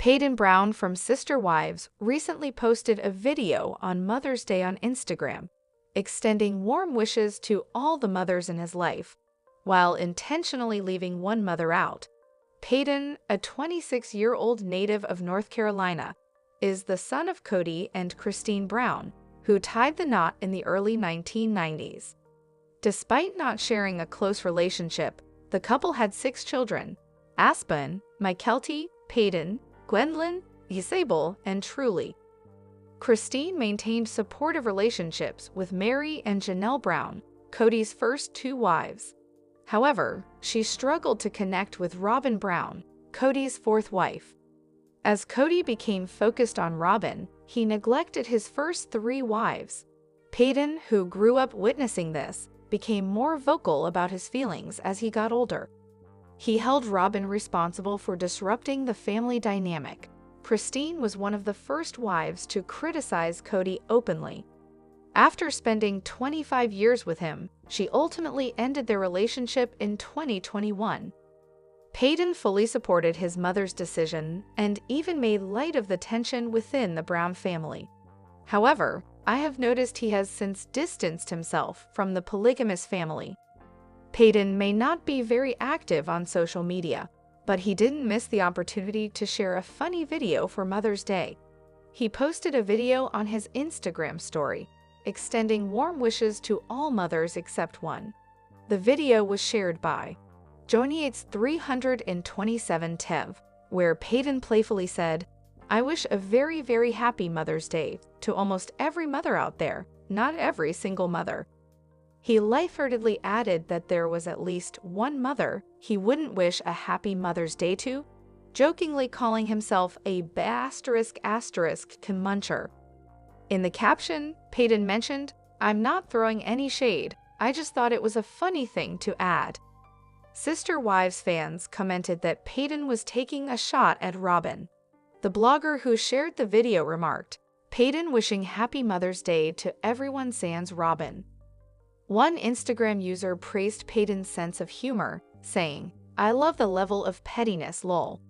Paedon Brown from Sister Wives recently posted a video on Mother's Day on Instagram, extending warm wishes to all the mothers in his life, while intentionally leaving one mother out. Paedon, a 26-year-old native of North Carolina, is the son of Cody and Christine Brown, who tied the knot in the early 1990s. Despite not sharing a close relationship, the couple had 6 children: Aspen, Mykelti, Paedon, Gwendolyn, Isabel, and Truly. Christine maintained supportive relationships with Mary and Janelle Brown, Cody's first 2 wives. However, she struggled to connect with Robin Brown, Cody's 4th wife. As Cody became focused on Robin, he neglected his first 3 wives. Paedon, who grew up witnessing this, became more vocal about his feelings as he got older. He held Robin responsible for disrupting the family dynamic. Christine was one of the first wives to criticize Cody openly. After spending 25 years with him, she ultimately ended their relationship in 2021. Paedon fully supported his mother's decision and even made light of the tension within the Brown family. However, I have noticed he has since distanced himself from the polygamous family. Paedon may not be very active on social media, but he didn't miss the opportunity to share a funny video for Mother's Day. He posted a video on his Instagram story, extending warm wishes to all mothers except one. The video was shared by Joniates327 Tev, where Paedon playfully said, "I wish a very, very happy Mother's Day to almost every mother out there, not every single mother." He lightheartedly added that there was at least one mother he wouldn't wish a happy Mother's Day to, jokingly calling himself a ***muncher. In the caption, Paedon mentioned, "I'm not throwing any shade, I just thought it was a funny thing to add." Sister Wives fans commented that Paedon was taking a shot at Robin. The blogger who shared the video remarked, "Paedon wishing Happy Mother's Day to everyone sans Robin." One Instagram user praised Paedon's sense of humor, saying, "I love the level of pettiness, lol."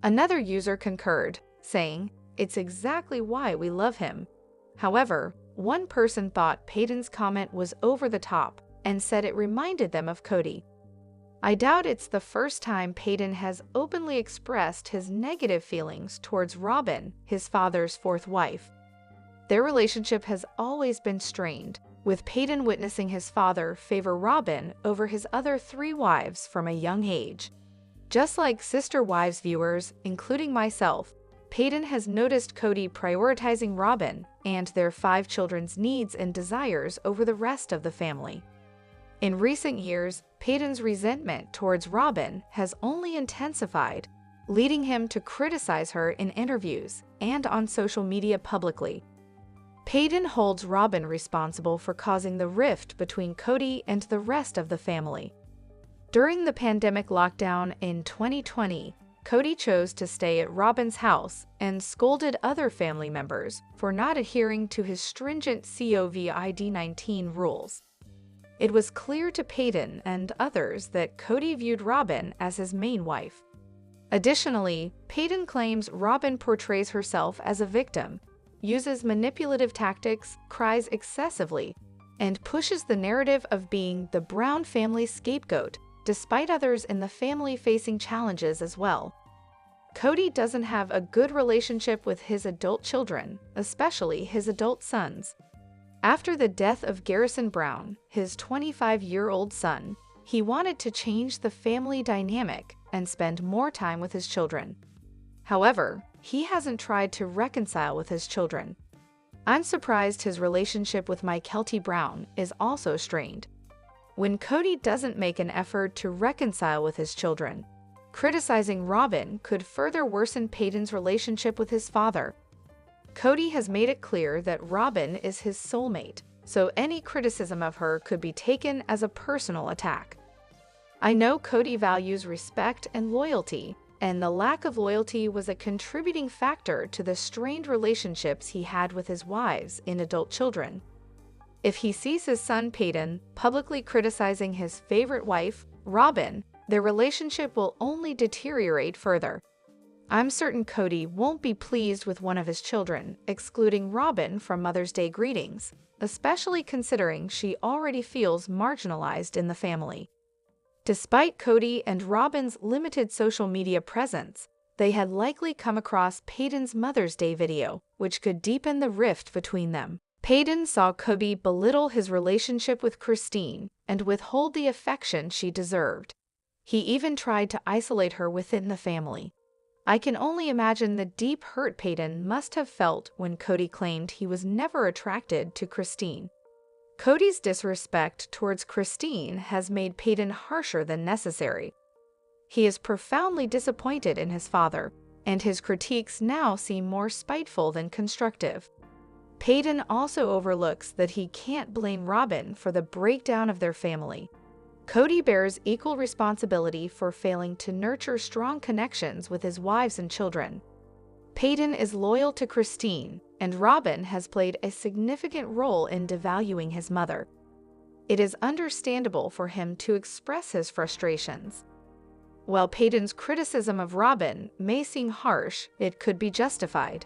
Another user concurred, saying, "It's exactly why we love him." However, one person thought Paedon's comment was over the top and said it reminded them of Cody. I doubt it's the first time Paedon has openly expressed his negative feelings towards Robin, his father's 4th wife. Their relationship has always been strained, with Paedon witnessing his father favor Robin over his other 3 wives from a young age. Just like Sister Wives viewers, including myself, Paedon has noticed Cody prioritizing Robin and their 5 children's needs and desires over the rest of the family. In recent years, Paedon's resentment towards Robin has only intensified, leading him to criticize her in interviews and on social media publicly. Paedon holds Robin responsible for causing the rift between Cody and the rest of the family. During the pandemic lockdown in 2020, Cody chose to stay at Robin's house and scolded other family members for not adhering to his stringent COVID-19 rules. It was clear to Paedon and others that Cody viewed Robin as his main wife. Additionally, Paedon claims Robin portrays herself as a victim, uses manipulative tactics, cries excessively, and pushes the narrative of being the Brown family's scapegoat, despite others in the family facing challenges as well. Cody doesn't have a good relationship with his adult children, especially his adult sons. After the death of Garrison Brown, his 25-year-old son, he wanted to change the family dynamic and spend more time with his children. However, he hasn't tried to reconcile with his children. I'm surprised his relationship with Mykelti Brown is also strained. When Cody doesn't make an effort to reconcile with his children, criticizing Robin could further worsen Paedon's relationship with his father. Cody has made it clear that Robin is his soulmate, so any criticism of her could be taken as a personal attack. I know Cody values respect and loyalty, and the lack of loyalty was a contributing factor to the strained relationships he had with his wives and adult children. If he sees his son Paedon publicly criticizing his favorite wife, Robin, their relationship will only deteriorate further. I'm certain Cody won't be pleased with one of his children excluding Robin from Mother's Day greetings, especially considering she already feels marginalized in the family. Despite Cody and Robin's limited social media presence, they had likely come across Paedon's Mother's Day video, which could deepen the rift between them. Paedon saw Cody belittle his relationship with Christine and withhold the affection she deserved. He even tried to isolate her within the family. I can only imagine the deep hurt Paedon must have felt when Cody claimed he was never attracted to Christine. Cody's disrespect towards Christine has made Paedon harsher than necessary. He is profoundly disappointed in his father, and his critiques now seem more spiteful than constructive. Paedon also overlooks that he can't blame Robin for the breakdown of their family. Cody bears equal responsibility for failing to nurture strong connections with his wives and children. Paedon is loyal to Christine, and Robin has played a significant role in devaluing his mother. It is understandable for him to express his frustrations. While Paedon's criticism of Robin may seem harsh, it could be justified.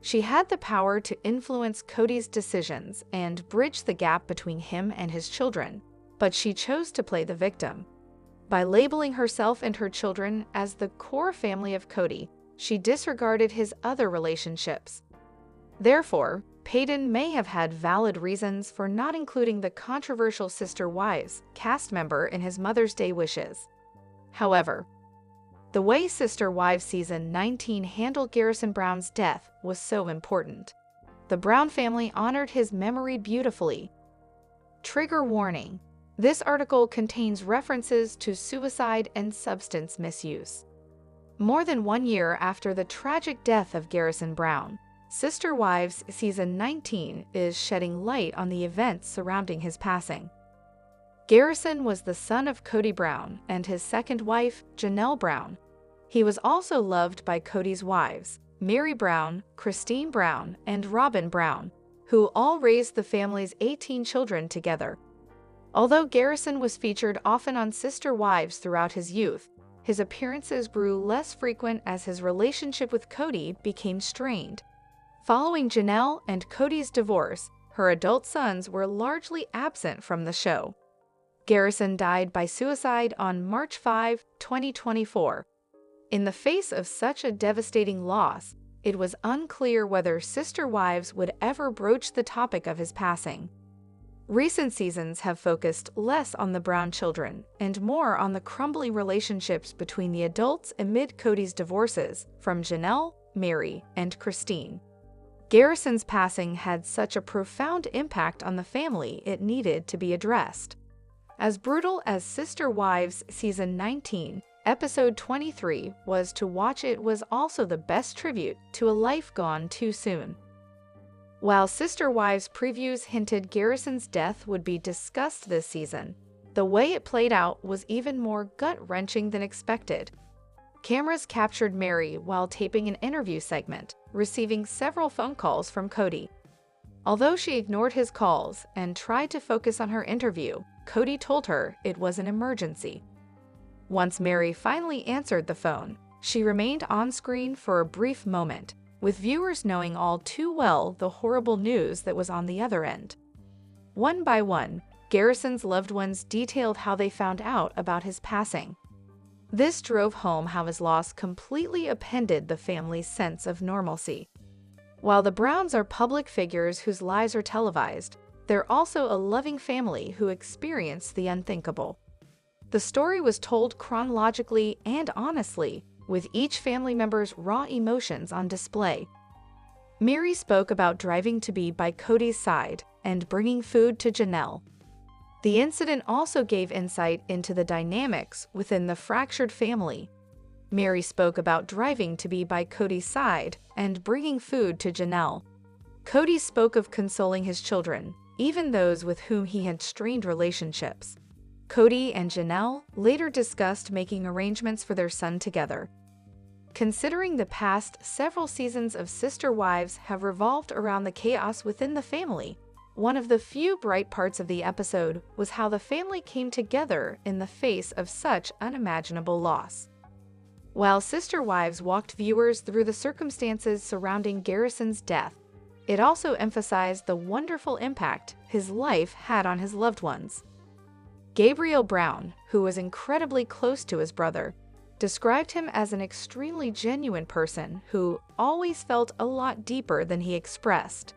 She had the power to influence Cody's decisions and bridge the gap between him and his children, but she chose to play the victim. By labeling herself and her children as the core family of Cody, she disregarded his other relationships. Therefore, Paedon may have had valid reasons for not including the controversial Sister Wives cast member in his Mother's Day wishes. However, the way Sister Wives Season 19 handled Garrison Brown's death was so important. The Brown family honored his memory beautifully. Trigger warning. This article contains references to suicide and substance misuse. More than 1 year after the tragic death of Garrison Brown, Sister Wives Season 19 is shedding light on the events surrounding his passing. Garrison was the son of Cody Brown and his second wife, Janelle Brown. He was also loved by Cody's wives, Mary Brown, Christine Brown, and Robin Brown, who all raised the family's 18 children together. Although Garrison was featured often on Sister Wives throughout his youth, his appearances grew less frequent as his relationship with Cody became strained. Following Janelle and Cody's divorce, her adult sons were largely absent from the show. Garrison died by suicide on March 5, 2024. In the face of such a devastating loss, it was unclear whether Sister Wives would ever broach the topic of his passing. Recent seasons have focused less on the Brown children and more on the crumbling relationships between the adults amid Cody's divorces from Janelle, Mary, and Christine. Garrison's passing had such a profound impact on the family it needed to be addressed. As brutal as Sister Wives Season 19, Episode 23 was to watch, it was also the best tribute to a life gone too soon. While Sister Wives previews hinted Garrison's death would be discussed this season, the way it played out was even more gut-wrenching than expected. Cameras captured Mary while taping an interview segment, receiving several phone calls from Cody. Although she ignored his calls and tried to focus on her interview, Cody told her it was an emergency. Once Mary finally answered the phone, she remained on screen for a brief moment, with viewers knowing all too well the horrible news that was on the other end. One by one, Garrison's loved ones detailed how they found out about his passing. This drove home how his loss completely upended the family's sense of normalcy. While the Browns are public figures whose lives are televised, they're also a loving family who experienced the unthinkable. The story was told chronologically and honestly, with each family member's raw emotions on display. Mary spoke about driving to be by Cody's side and bringing food to Janelle. The incident also gave insight into the dynamics within the fractured family. Mary spoke about driving to be by Cody's side and bringing food to Janelle. Cody spoke of consoling his children, even those with whom he had strained relationships. Cody and Janelle later discussed making arrangements for their son together. Considering the past several seasons of Sister Wives have revolved around the chaos within the family, one of the few bright parts of the episode was how the family came together in the face of such unimaginable loss. While Sister Wives walked viewers through the circumstances surrounding Garrison's death, it also emphasized the wonderful impact his life had on his loved ones. Gabriel Brown, who was incredibly close to his brother, described him as an extremely genuine person who always felt a lot deeper than he expressed.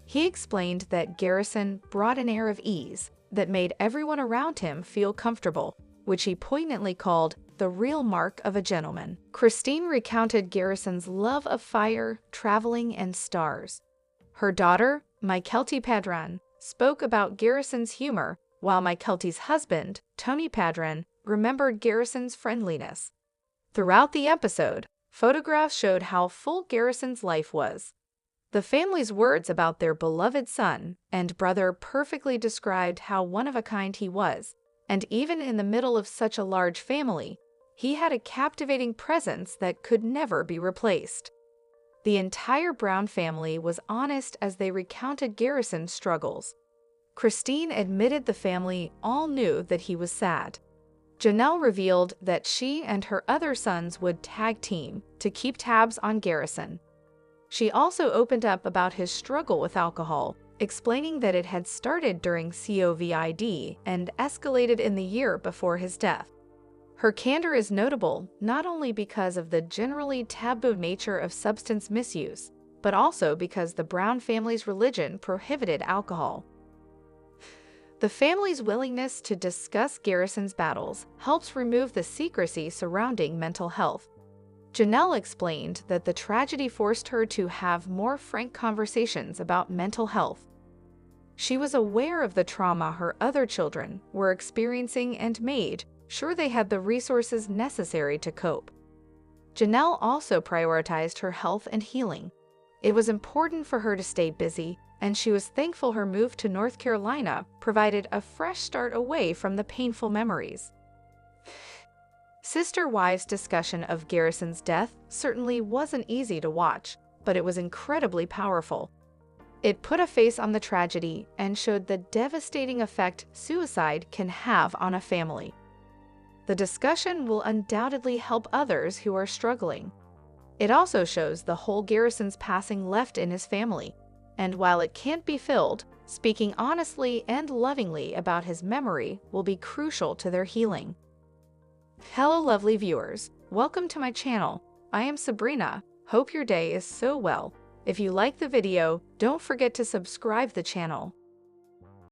He explained that Garrison brought an air of ease that made everyone around him feel comfortable, which he poignantly called the real mark of a gentleman. Christine recounted Garrison's love of fire, traveling, and stars. Her daughter, Mykelti Paedon, spoke about Garrison's humor, while Mykelti's husband, Tony Paedon, remembered Garrison's friendliness. Throughout the episode, photographs showed how full Garrison's life was. The family's words about their beloved son and brother perfectly described how one-of-a-kind he was, and even in the middle of such a large family, he had a captivating presence that could never be replaced. The entire Brown family was honest as they recounted Garrison's struggles. Christine admitted the family all knew that he was sad. Janelle revealed that she and her other sons would tag team to keep tabs on Garrison. She also opened up about his struggle with alcohol, explaining that it had started during COVID and escalated in the year before his death. Her candor is notable not only because of the generally taboo nature of substance misuse, but also because the Brown family's religion prohibited alcohol. The family's willingness to discuss Garrison's battles helps remove the secrecy surrounding mental health. Janelle explained that the tragedy forced her to have more frank conversations about mental health. She was aware of the trauma her other children were experiencing and made sure they had the resources necessary to cope. Janelle also prioritized her health and healing. It was important for her to stay busy, and she was thankful her move to North Carolina provided a fresh start away from the painful memories. Sister Wives' discussion of Garrison's death certainly wasn't easy to watch, but it was incredibly powerful. It put a face on the tragedy and showed the devastating effect suicide can have on a family. The discussion will undoubtedly help others who are struggling. It also shows the hole Garrison's passing left in his family, and while it can't be filled, speaking honestly and lovingly about his memory will be crucial to their healing. Hello lovely viewers, welcome to my channel. I am Sabrina, hope your day is so well. If you like the video, don't forget to subscribe the channel.